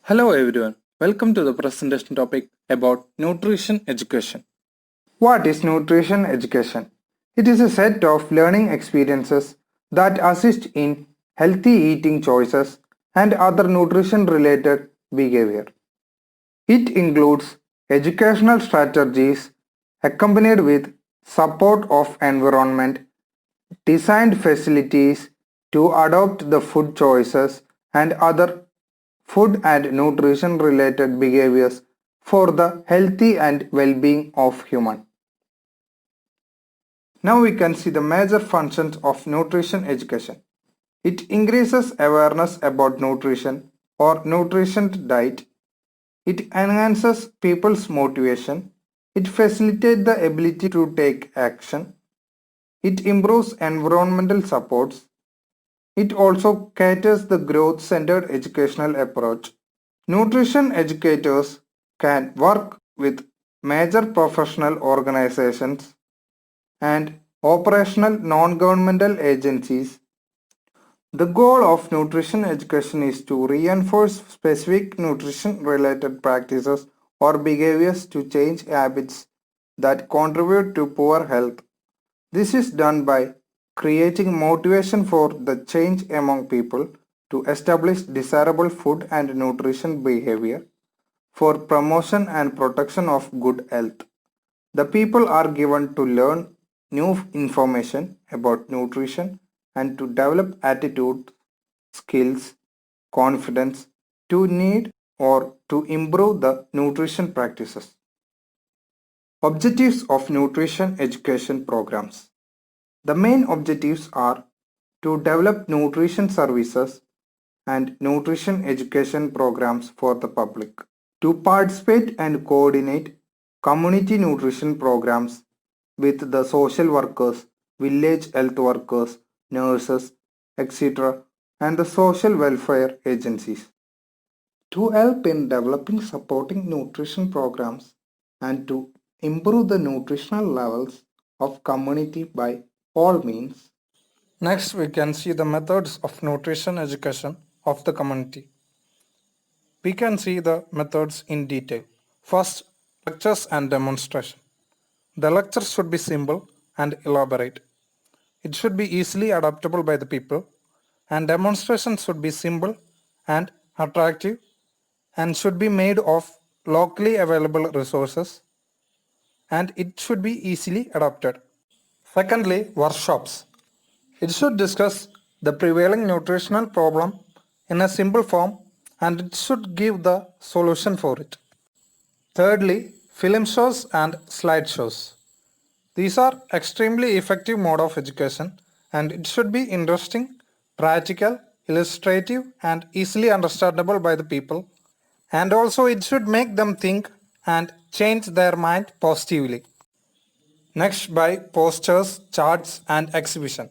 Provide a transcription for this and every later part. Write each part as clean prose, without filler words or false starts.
Hello everyone, welcome to the presentation topic about nutrition education. What is nutrition education? It is a set of learning experiences that assist in healthy eating choices and other nutrition related behavior. It includes educational strategies accompanied with support of environment, designed facilities to adopt the food choices and other food and nutrition related behaviors for the healthy and well-being of human. Now we can see the major functions of nutrition education. It increases awareness about nutrition or nutrition diet. It enhances people's motivation. It facilitates the ability to take action. It improves environmental supports. It also caters the growth-centered educational approach. Nutrition educators can work with major professional organizations and operational non-governmental agencies. The goal of nutrition education is to reinforce specific nutrition-related practices or behaviors to change habits that contribute to poor health. This is done by creating motivation for the change among people to establish desirable food and nutrition behavior for promotion and protection of good health. The people are given to learn new information about nutrition and to develop attitudes, skills, confidence to need or to improve the nutrition practices. Objectives of nutrition education programs. The main objectives are to develop nutrition services and nutrition education programs for the public, to participate and coordinate community nutrition programs with the social workers, village health workers, nurses, etc., and the social welfare agencies, to help in developing supporting nutrition programs and to improve the nutritional levels of community by all means. Next, we can see the methods of nutrition education of the community. We can see the methods in detail. First, lectures and demonstration. The lectures should be simple and elaborate. It should be easily adaptable by the people, and demonstrations should be simple and attractive and should be made of locally available resources, and it should be easily adopted. Secondly, workshops. It should discuss the prevailing nutritional problem in a simple form and it should give the solution for it. Thirdly, film shows and slideshows. These are extremely effective mode of education and it should be interesting, practical, illustrative and easily understandable by the people, and also it should make them think and change their mind positively. Next, by posters, charts and exhibition.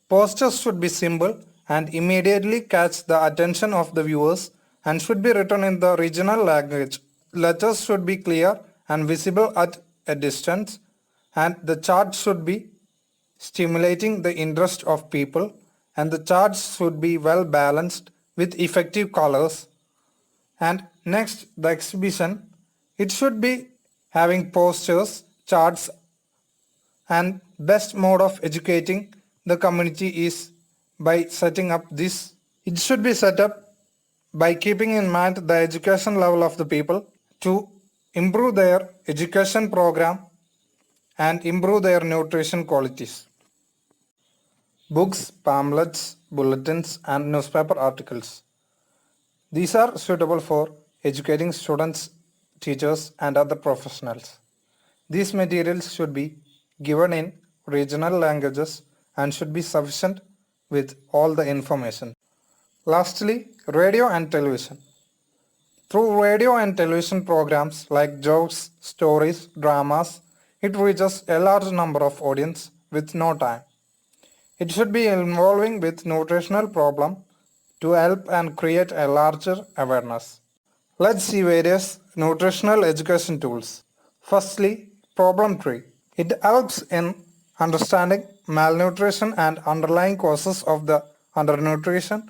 Posters should be simple and immediately catch the attention of the viewers and should be written in the regional language. Letters should be clear and visible at a distance, and the chart should be stimulating the interest of people, and the charts should be well balanced with effective colors. And next, the exhibition. It should be having posters, charts, and best mode of educating the community is by setting up this. It should be set up by keeping in mind the education level of the people to improve their education program and improve their nutrition qualities. Books, pamphlets, bulletins and newspaper articles. These are suitable for educating students, teachers and other professionals. These materials should be given in regional languages and should be sufficient with all the information. Lastly, radio and television. Through radio and television programs like jokes, stories, dramas, it reaches a large number of audience with no time. It should be involving with nutritional problem to help and create a larger awareness. Let's see various nutritional education tools. Firstly, problem tree. It helps in understanding malnutrition and underlying causes of the undernutrition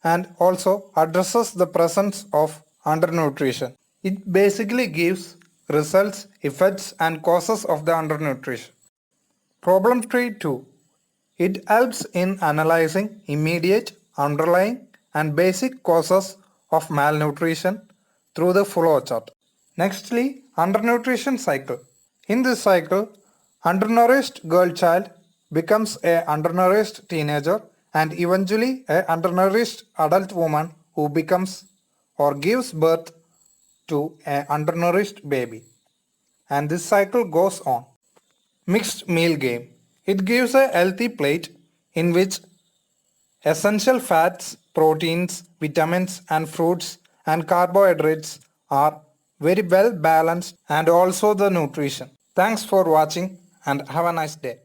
and also addresses the presence of undernutrition. It basically gives results, effects and causes of the undernutrition. Problem tree 2. It helps in analyzing immediate, underlying and basic causes of malnutrition through the flow chart. Nextly, undernutrition cycle. In this cycle, undernourished girl child becomes a undernourished teenager and eventually a undernourished adult woman who becomes or gives birth to an undernourished baby. And this cycle goes on. Mixed meal game. It gives a healthy plate in which essential fats, proteins, vitamins and fruits and carbohydrates are very well balanced and also the nutrition. Thanks for watching and have a nice day.